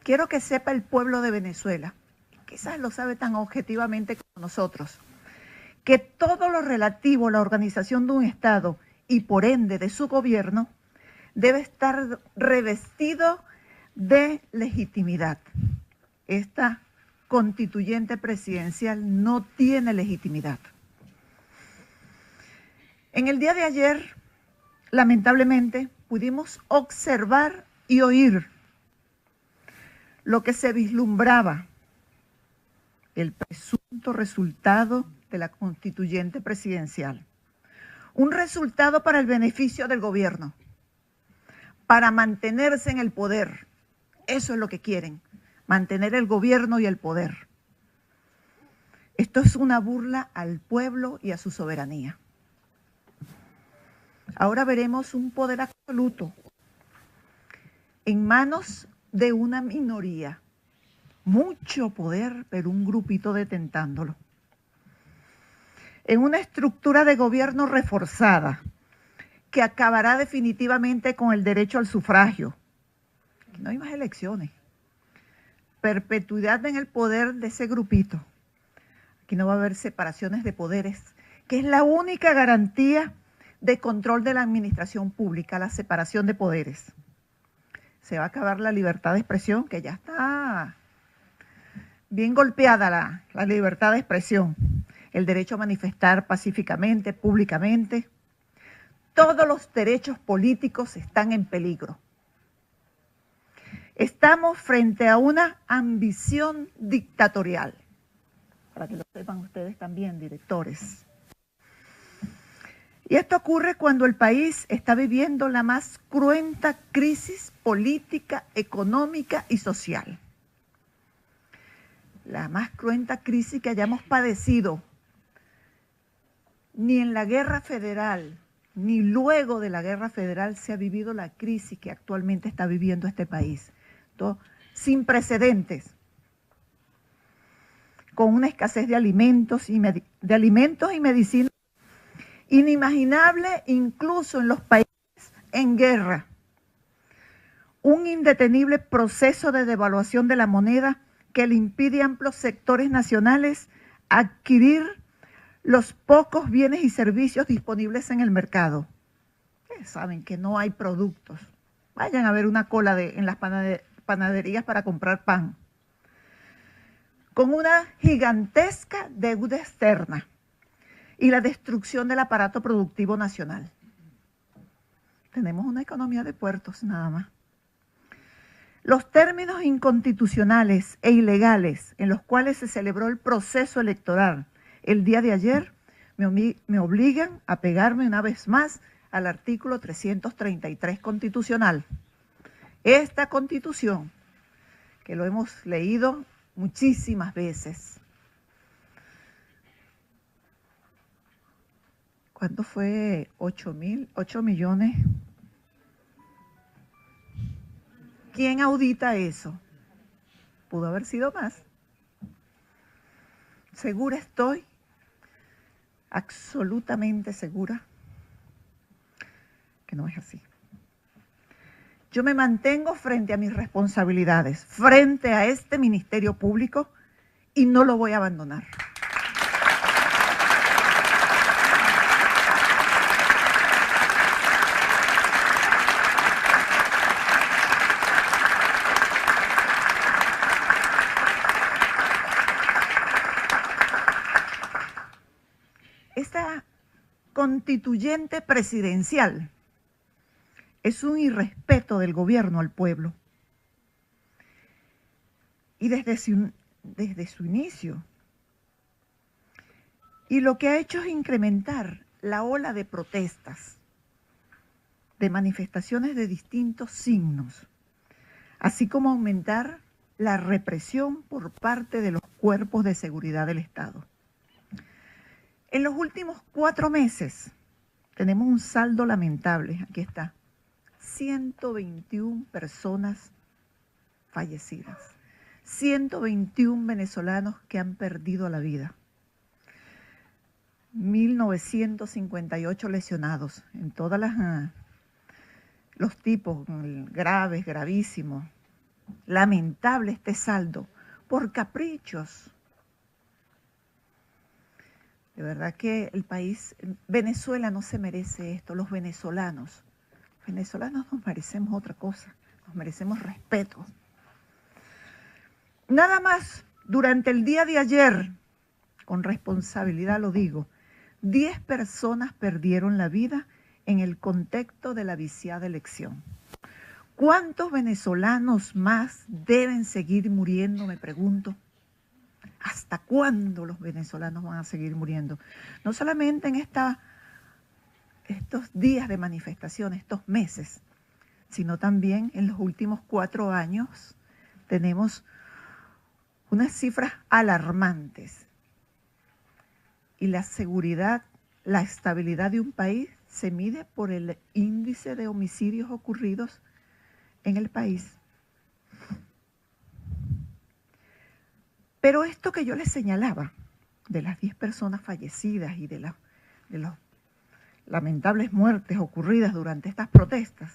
quiero que sepa el pueblo de Venezuela, quizás lo sabe tan objetivamente como nosotros, que todo lo relativo a la organización de un Estado y por ende de su gobierno debe estar revestido de legitimidad. Esta constituyente presidencial no tiene legitimidad. En el día de ayer, lamentablemente, pudimos observar y oír lo que se vislumbraba, el presunto resultado de la constituyente presidencial. Un resultado para el beneficio del gobierno, para mantenerse en el poder. Eso es lo que quieren, mantener el gobierno y el poder. Esto es una burla al pueblo y a su soberanía. Ahora veremos un poder absoluto en manos de una minoría. Mucho poder, pero un grupito detentándolo. En una estructura de gobierno reforzada que acabará definitivamente con el derecho al sufragio. Aquí no hay más elecciones. Perpetuidad en el poder de ese grupito. Aquí no va a haber separaciones de poderes, que es la única garantía de control de la administración pública, la separación de poderes. Se va a acabar la libertad de expresión, que ya está bien golpeada la libertad de expresión, el derecho a manifestar pacíficamente, públicamente. Todos los derechos políticos están en peligro. Estamos frente a una ambición dictatorial, para que lo sepan ustedes también, directores. Y esto ocurre cuando el país está viviendo la más cruenta crisis política, económica y social. La más cruenta crisis que hayamos padecido, ni en la guerra federal, ni luego de la guerra federal se ha vivido la crisis que actualmente está viviendo este país. Todo sin precedentes, con una escasez de alimentos y medicinas inimaginable incluso en los países en guerra. Un indetenible proceso de devaluación de la moneda que le impide a amplios sectores nacionales adquirir los pocos bienes y servicios disponibles en el mercado. Ustedes saben que no hay productos. Vayan a ver una cola en las panaderías para comprar pan. Con una gigantesca deuda externa y la destrucción del aparato productivo nacional. Tenemos una economía de puertos nada más. Los términos inconstitucionales e ilegales en los cuales se celebró el proceso electoral el día de ayer me obligan a pegarme una vez más al artículo 333 constitucional. Esta constitución, que lo hemos leído muchísimas veces. ¿Cuánto fue? 8 millones. ¿Quién audita eso? Pudo haber sido más. Segura estoy, absolutamente segura, que no es así. Yo me mantengo frente a mis responsabilidades, frente a este Ministerio Público, y no lo voy a abandonar. Esta constituyente presidencial es un irrespeto del gobierno al pueblo. Y desde su inicio. Y lo que ha hecho es incrementar la ola de protestas, de manifestaciones de distintos signos, así como aumentar la represión por parte de los cuerpos de seguridad del Estado. En los últimos 4 meses tenemos un saldo lamentable, aquí está, 121 personas fallecidas, 121 venezolanos que han perdido la vida, 1.958 lesionados en todas los tipos, graves, gravísimos, lamentable este saldo por caprichos. De verdad que el país, Venezuela no se merece esto, los venezolanos nos merecemos otra cosa, nos merecemos respeto. Nada más, durante el día de ayer, con responsabilidad lo digo, 10 personas perdieron la vida en el contexto de la viciada elección. ¿Cuántos venezolanos más deben seguir muriendo, me pregunto? ¿Hasta cuándo los venezolanos van a seguir muriendo? No solamente en estos días de manifestación, estos meses, sino también en los últimos 4 años tenemos unas cifras alarmantes. Y la seguridad, la estabilidad de un país se mide por el índice de homicidios ocurridos en el país. Pero esto que yo les señalaba, de las 10 personas fallecidas y de las lamentables muertes ocurridas durante estas protestas,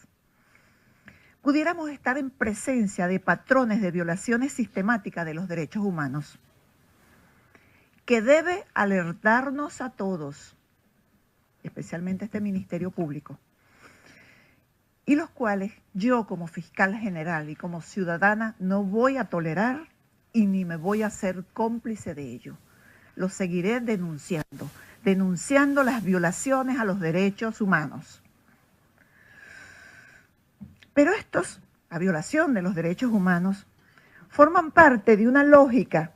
pudiéramos estar en presencia de patrones de violaciones sistemáticas de los derechos humanos, que debe alertarnos a todos, especialmente a este Ministerio Público, y los cuales yo como fiscal general y como ciudadana no voy a tolerar y ni me voy a hacer cómplice de ello. Lo seguiré denunciando las violaciones a los derechos humanos. Pero la violación de los derechos humanos, forman parte de una lógica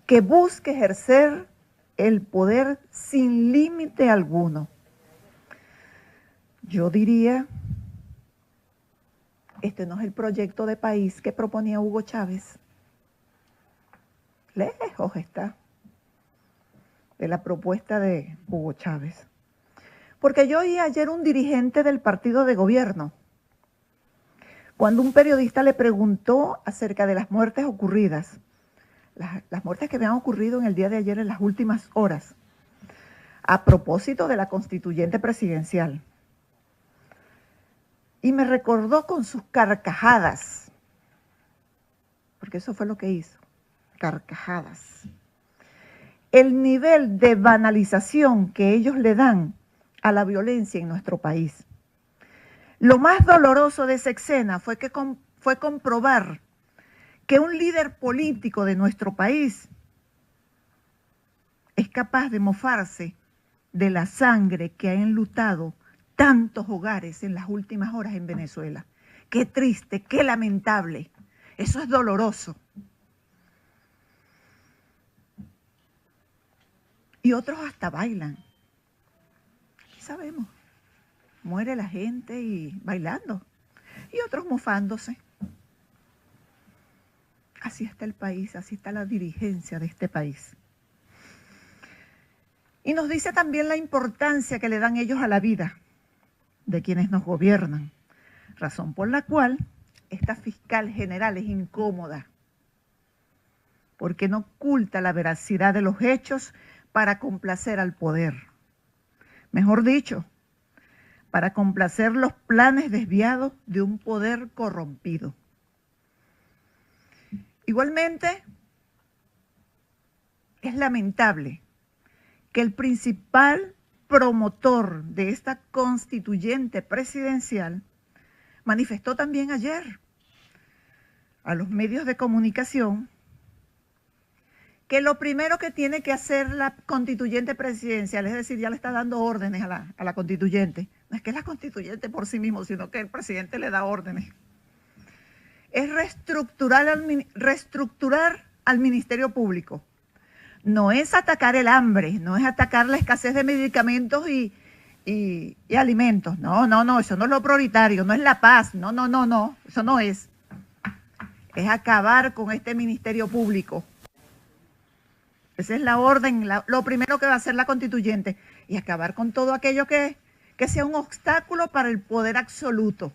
que busca ejercer el poder sin límite alguno. Yo diría, este no es el proyecto de país que proponía Hugo Chávez. Lejos está de la propuesta de Hugo Chávez. Porque yo oí ayer un dirigente del partido de gobierno, cuando un periodista le preguntó acerca de las muertes ocurridas, las muertes que habían ocurrido en el día de ayer en las últimas horas, a propósito de la constituyente presidencial. Y me recordó con sus carcajadas, porque eso fue lo que hizo, carcajadas, el nivel de banalización que ellos le dan a la violencia en nuestro país. Lo más doloroso de esa escena fue comprobar que un líder político de nuestro país es capaz de mofarse de la sangre que ha enlutado tantos hogares en las últimas horas en Venezuela. Qué triste, qué lamentable. Eso es doloroso. Y otros hasta bailan. ¿Qué sabemos? Muere la gente y bailando. Y otros mofándose. Así está el país, así está la dirigencia de este país. Y nos dice también la importancia que le dan ellos a la vida de quienes nos gobiernan, razón por la cual esta fiscal general es incómoda, porque no oculta la veracidad de los hechos para complacer al poder. Mejor dicho, para complacer los planes desviados de un poder corrompido. Igualmente, es lamentable que el principal promotor de esta constituyente presidencial manifestó también ayer a los medios de comunicación que lo primero que tiene que hacer la constituyente presidencial, es decir, ya le está dando órdenes a la constituyente, no es que es la constituyente por sí mismo, sino que el presidente le da órdenes, es reestructurar al Ministerio Público. No es atacar el hambre, no es atacar la escasez de medicamentos y alimentos. No, eso no es lo prioritario, no es la paz, no, eso no es. Es acabar con este Ministerio Público. Esa es la orden, lo primero que va a hacer la constituyente, y acabar con todo aquello que sea un obstáculo para el poder absoluto.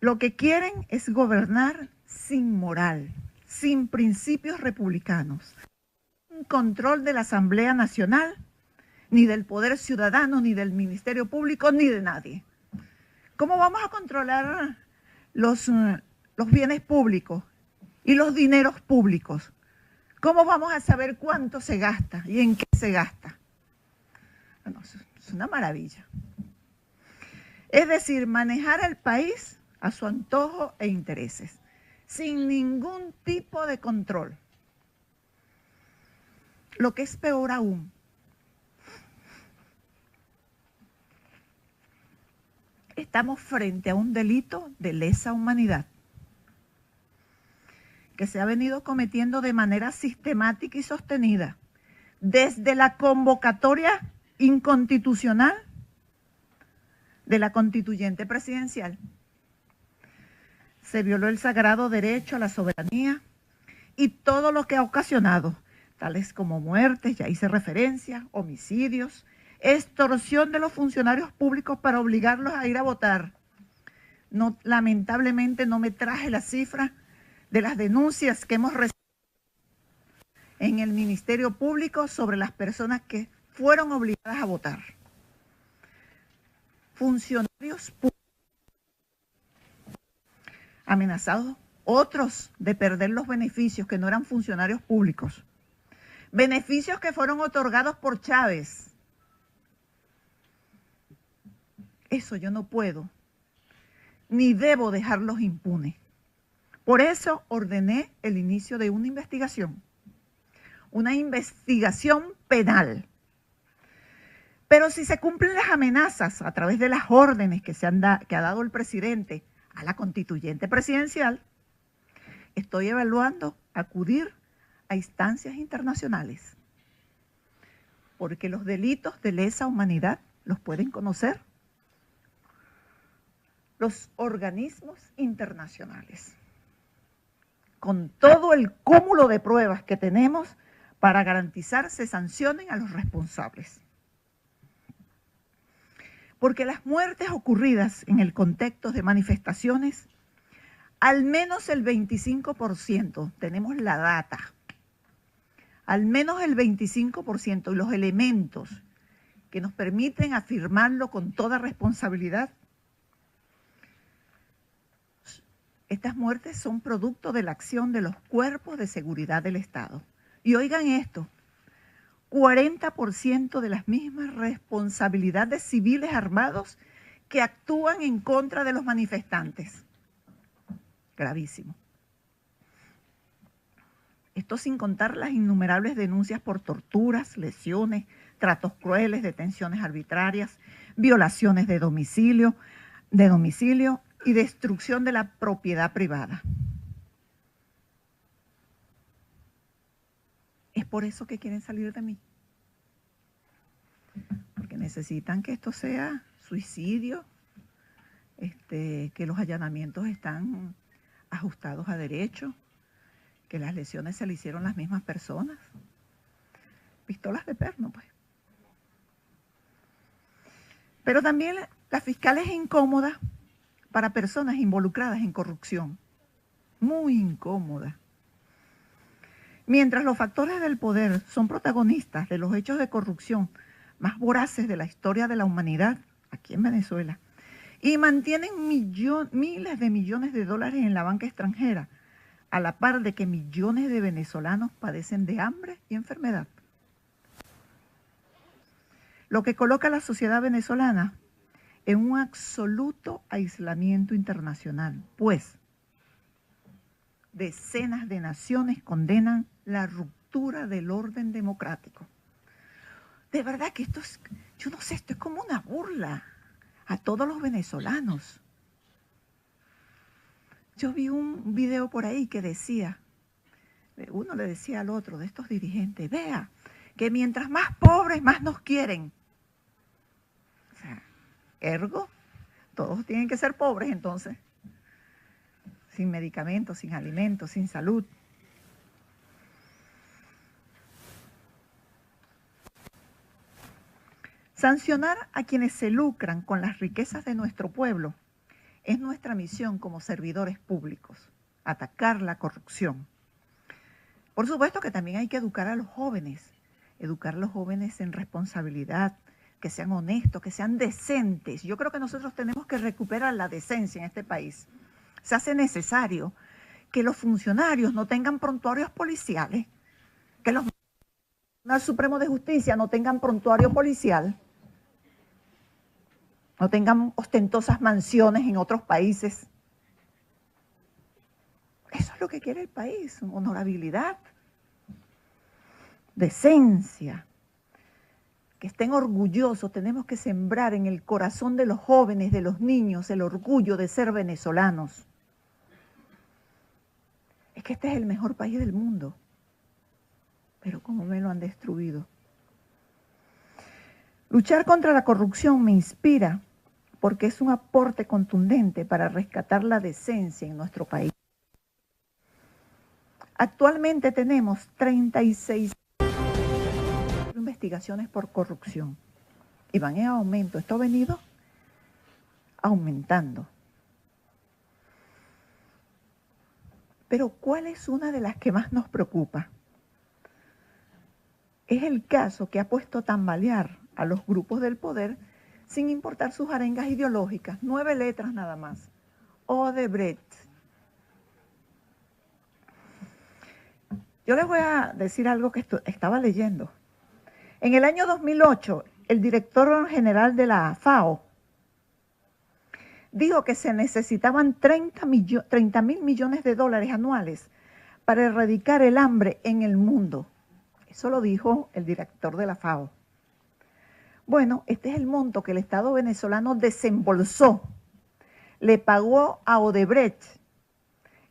Lo que quieren es gobernar sin moral, sin principios republicanos, sin control de la Asamblea Nacional, ni del Poder Ciudadano, ni del Ministerio Público, ni de nadie. ¿Cómo vamos a controlar los bienes públicos y los dineros públicos? ¿Cómo vamos a saber cuánto se gasta y en qué se gasta? Bueno, es una maravilla. Es decir, manejar el país a su antojo e intereses, sin ningún tipo de control. Lo que es peor aún, estamos frente a un delito de lesa humanidad que se ha venido cometiendo de manera sistemática y sostenida desde la convocatoria inconstitucional de la constituyente presidencial. Se violó el sagrado derecho a la soberanía y todo lo que ha ocasionado, tales como muertes, ya hice referencia, homicidios, extorsión de los funcionarios públicos para obligarlos a ir a votar. No, lamentablemente no me traje la cifra de las denuncias que hemos recibido en el Ministerio Público sobre las personas que fueron obligadas a votar. Funcionarios públicos amenazados, otros de perder los beneficios que no eran funcionarios públicos. Beneficios que fueron otorgados por Chávez. Eso yo no puedo, ni debo dejarlos impunes. Por eso ordené el inicio de una investigación penal. Pero si se cumplen las amenazas a través de las órdenes que ha dado el presidente a la constituyente presidencial, estoy evaluando acudir a instancias internacionales, porque los delitos de lesa humanidad los pueden conocer los organismos internacionales, con todo el cúmulo de pruebas que tenemos para garantizar se sancionen a los responsables. Porque las muertes ocurridas en el contexto de manifestaciones, al menos el 25%, tenemos la data, al menos el 25% y los elementos que nos permiten afirmarlo con toda responsabilidad, estas muertes son producto de la acción de los cuerpos de seguridad del Estado. Y oigan esto, 40% de las mismas responsabilidades de civiles armados que actúan en contra de los manifestantes. Gravísimo. Esto sin contar las innumerables denuncias por torturas, lesiones, tratos crueles, detenciones arbitrarias, violaciones de domicilio y destrucción de la propiedad privada. Es por eso que quieren salir de mí. Porque necesitan que esto sea suicidio, que los allanamientos están ajustados a derecho, que las lesiones se le hicieron las mismas personas. Pistolas de perno, pues. Pero también la fiscal es incómoda para personas involucradas en corrupción. Muy incómoda. Mientras los factores del poder son protagonistas de los hechos de corrupción más voraces de la historia de la humanidad, aquí en Venezuela, y mantienen miles de millones de dólares en la banca extranjera, a la par de que millones de venezolanos padecen de hambre y enfermedad. Lo que coloca a la sociedad venezolana en un absoluto aislamiento internacional, pues decenas de naciones condenan la ruptura del orden democrático. De verdad que esto es, yo no sé, esto es como una burla a todos los venezolanos. Yo vi un video por ahí que decía, uno le decía al otro de estos dirigentes, vea, que mientras más pobres, más nos quieren. O sea, ergo, todos tienen que ser pobres entonces. Sin medicamentos, sin alimentos, sin salud. Sancionar a quienes se lucran con las riquezas de nuestro pueblo es nuestra misión como servidores públicos, atacar la corrupción. Por supuesto que también hay que educar a los jóvenes en responsabilidad, que sean honestos, que sean decentes. Yo creo que nosotros tenemos que recuperar la decencia en este país. Se hace necesario que los funcionarios no tengan prontuarios policiales, que los Tribunal Supremo de Justicia no tengan prontuario policial, no tengan ostentosas mansiones en otros países. Eso es lo que quiere el país, honorabilidad, decencia, que estén orgullosos. Tenemos que sembrar en el corazón de los jóvenes, de los niños, el orgullo de ser venezolanos. Es que este es el mejor país del mundo, pero cómo me lo han destruido. Luchar contra la corrupción me inspira porque es un aporte contundente para rescatar la decencia en nuestro país. Actualmente tenemos 36 investigaciones por corrupción y van en aumento. Esto ha venido aumentando. Pero ¿cuál es una de las que más nos preocupa? Es el caso que ha puesto a tambalear a los grupos del poder sin importar sus arengas ideológicas. 9 letras nada más. Odebrecht. Yo les voy a decir algo que estaba leyendo. En el año 2008, el director general de la FAO dijo que se necesitaban 30.000 millones de dólares anuales para erradicar el hambre en el mundo. Eso lo dijo el director de la FAO. Bueno, este es el monto que el Estado venezolano desembolsó, le pagó a Odebrecht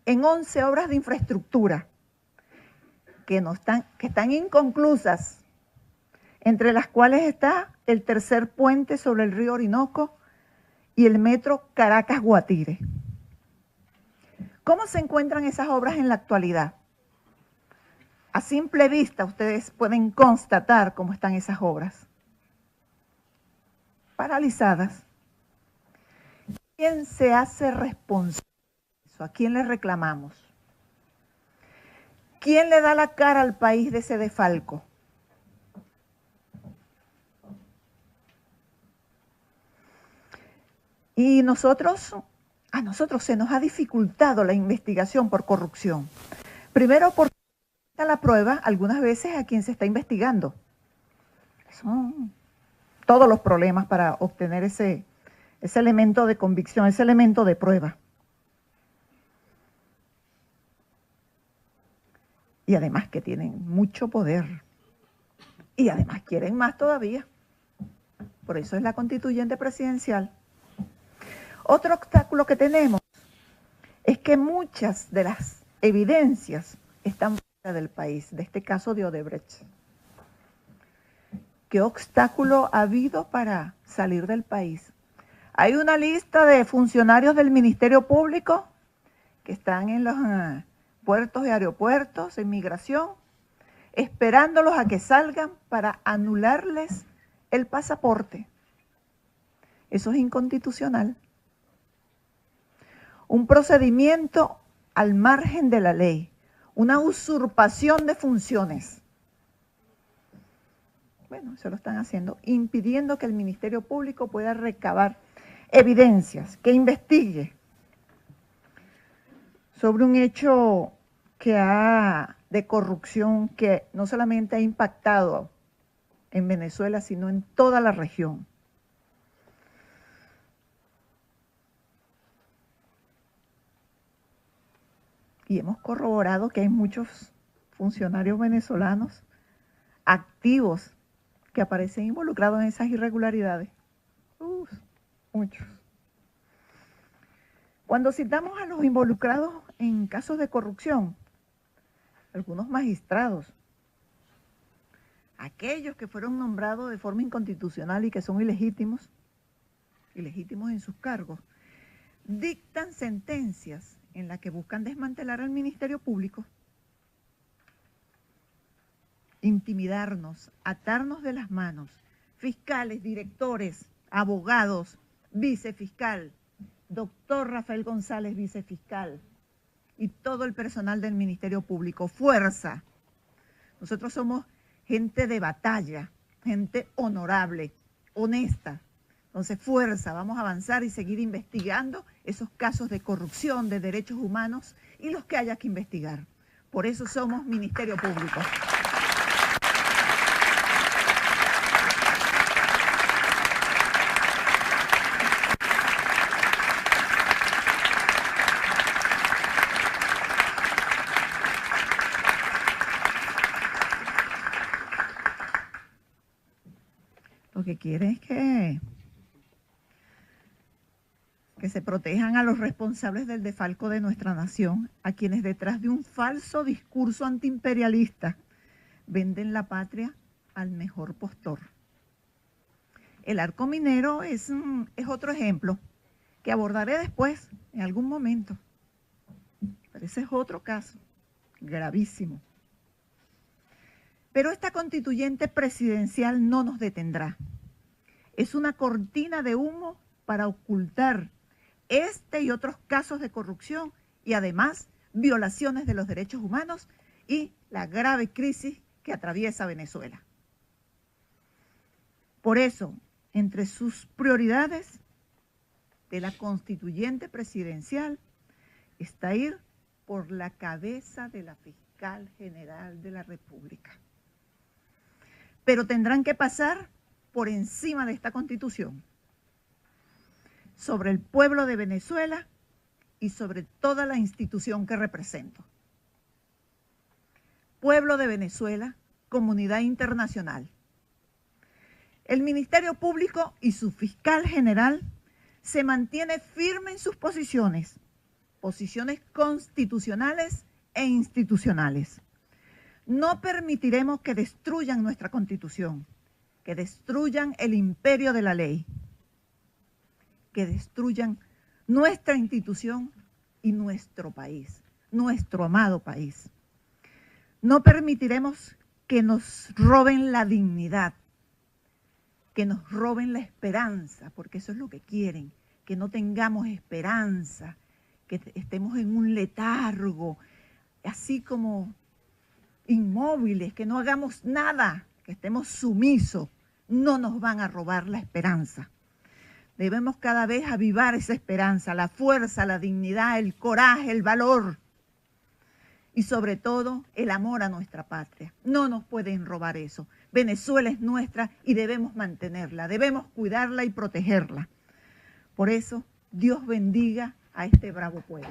en 11 obras de infraestructura que están inconclusas, entre las cuales está el tercer puente sobre el río Orinoco y el metro Caracas-Guatire. ¿Cómo se encuentran esas obras en la actualidad? A simple vista ustedes pueden constatar cómo están esas obras. Paralizadas. ¿Quién se hace responsable de eso? ¿A quién le reclamamos? ¿Quién le da la cara al país de ese desfalco? Y a nosotros se nos ha dificultado la investigación por corrupción. Primero porque está la prueba algunas veces a quien se está investigando. Son todos los problemas para obtener ese elemento de convicción, ese elemento de prueba. Y además que tienen mucho poder. Y además quieren más todavía. Por eso es la constituyente presidencial. Otro obstáculo que tenemos es que muchas de las evidencias están fuera del país, de este caso de Odebrecht. ¿Qué obstáculo ha habido para salir del país? Hay una lista de funcionarios del Ministerio Público que están en los puertos y aeropuertos, en migración, esperándolos a que salgan para anularles el pasaporte. Eso es inconstitucional. Un procedimiento al margen de la ley, una usurpación de funciones. Bueno, eso lo están haciendo, impidiendo que el Ministerio Público pueda recabar evidencias, que investigue sobre un hecho de corrupción que no solamente ha impactado en Venezuela, sino en toda la región. Y hemos corroborado que hay muchos funcionarios venezolanos activos que aparecen involucrados en esas irregularidades. Muchos. Cuando citamos a los involucrados en casos de corrupción, algunos magistrados, aquellos que fueron nombrados de forma inconstitucional y que son ilegítimos en sus cargos, dictan sentencias en las que buscan desmantelar al Ministerio Público, intimidarnos, atarnos de las manos, fiscales, directores, abogados, vicefiscal, doctor Rafael González, vicefiscal, y todo el personal del Ministerio Público. Fuerza. Nosotros somos gente de batalla, gente honorable, honesta. Entonces, fuerza, vamos a avanzar y seguir investigando esos casos de corrupción, de derechos humanos y los que haya que investigar. Por eso somos Ministerio Público. Lo que quiere es que se protejan a los responsables del desfalco de nuestra nación, a quienes detrás de un falso discurso antiimperialista venden la patria al mejor postor. El arco minero es otro ejemplo que abordaré después, en algún momento. Pero ese es otro caso gravísimo. Pero esta constituyente presidencial no nos detendrá. Es una cortina de humo para ocultar este y otros casos de corrupción y además violaciones de los derechos humanos y la grave crisis que atraviesa Venezuela. Por eso, entre sus prioridades de la constituyente presidencial está ir por la cabeza de la fiscal general de la República. Pero tendrán que pasar por encima de esta Constitución, sobre el pueblo de Venezuela y sobre toda la institución que represento. Pueblo de Venezuela, comunidad internacional. El Ministerio Público y su fiscal general se mantiene firme en sus posiciones constitucionales e institucionales. No permitiremos que destruyan nuestra Constitución, que destruyan el imperio de la ley, que destruyan nuestra institución y nuestro país, nuestro amado país. No permitiremos que nos roben la dignidad, que nos roben la esperanza, porque eso es lo que quieren, que no tengamos esperanza, que estemos en un letargo, así como inmóviles, que no hagamos nada, que estemos sumisos. No nos van a robar la esperanza. Debemos cada vez avivar esa esperanza, la fuerza, la dignidad, el coraje, el valor y sobre todo el amor a nuestra patria. No nos pueden robar eso. Venezuela es nuestra y debemos mantenerla, debemos cuidarla y protegerla. Por eso, Dios bendiga a este bravo pueblo.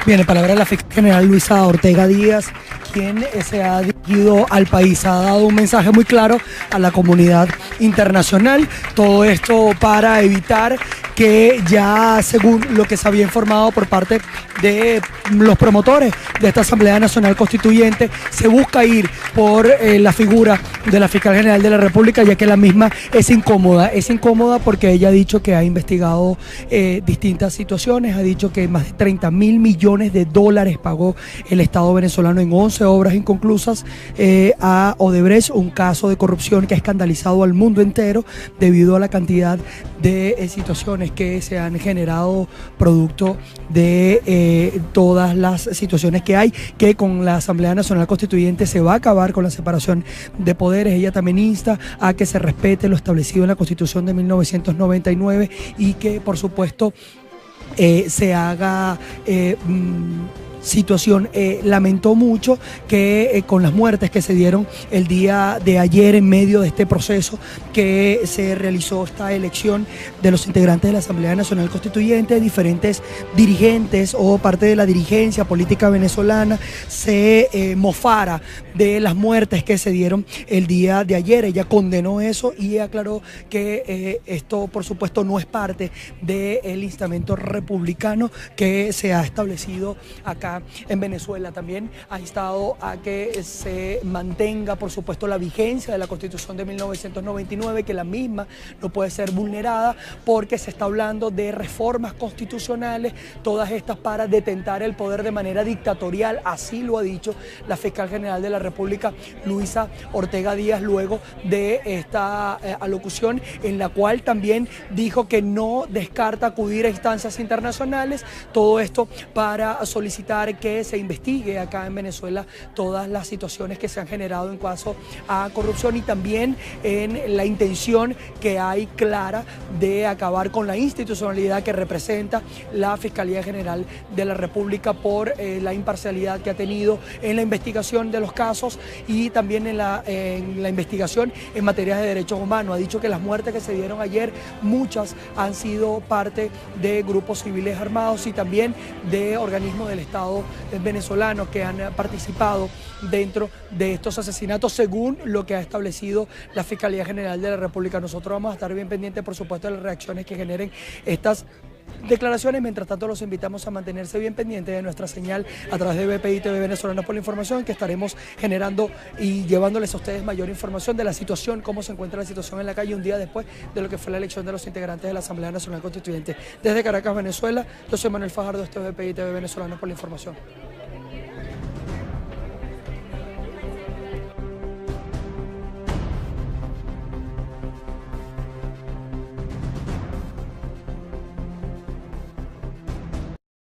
Bien, en palabra de la fiscal general Luisa Ortega Díaz, quien se ha dirigido al país, ha dado un mensaje muy claro a la comunidad internacional. Todo esto para evitar que ya, según lo que se había informado por parte de los promotores de esta Asamblea Nacional Constituyente, se busca ir por la figura de la Fiscal General de la República, ya que la misma es incómoda. Es incómoda porque ella ha dicho que ha investigado distintas situaciones, ha dicho que más de 30.000 millones de dólares pagó el Estado venezolano en 11 obras inconclusas a Odebrecht, un caso de corrupción que ha escandalizado al mundo entero debido a la cantidad de situaciones que se han generado producto de todas las situaciones que hay, que con la Asamblea Nacional Constituyente se va a acabar con la separación de poderes. Ella también insta a que se respete lo establecido en la Constitución de 1999 y que, por supuesto, se haga situación. Lamentó mucho que con las muertes que se dieron el día de ayer en medio de este proceso que se realizó esta elección de los integrantes de la Asamblea Nacional Constituyente, diferentes dirigentes o parte de la dirigencia política venezolana se mofara de las muertes que se dieron el día de ayer. Ella condenó eso y aclaró que esto, por supuesto, no es parte del instamento republicano que se ha establecido acá en Venezuela. También ha instado a que se mantenga, por supuesto, la vigencia de la Constitución de 1999, que la misma no puede ser vulnerada porque se está hablando de reformas constitucionales, todas estas para detentar el poder de manera dictatorial. Así lo ha dicho la Fiscal General de la República, Luisa Ortega Díaz, luego de esta alocución en la cual también dijo que no descarta acudir a instancias internacionales, todo esto para solicitar buscar que se investigue acá en Venezuela todas las situaciones que se han generado en cuanto a corrupción y también en la intención que hay clara de acabar con la institucionalidad que representa la Fiscalía General de la República por la imparcialidad que ha tenido en la investigación de los casos y también en la investigación en materia de derechos humanos. Ha dicho que las muertes que se dieron ayer, muchas han sido parte de grupos civiles armados y también de organismos del Estado venezolano que han participado dentro de estos asesinatos según lo que ha establecido la Fiscalía General de la República. Nosotros vamos a estar bien pendientes, por supuesto, de las reacciones que generen estas declaraciones. Mientras tanto, los invitamos a mantenerse bien pendientes de nuestra señal a través de BPI TV Venezolanos por la Información, que estaremos generando y llevándoles a ustedes mayor información de la situación, cómo se encuentra la situación en la calle un día después de lo que fue la elección de los integrantes de la Asamblea Nacional Constituyente. Desde Caracas, Venezuela, yo soy Manuel Fajardo, esto es BPI TV Venezolanos por la Información.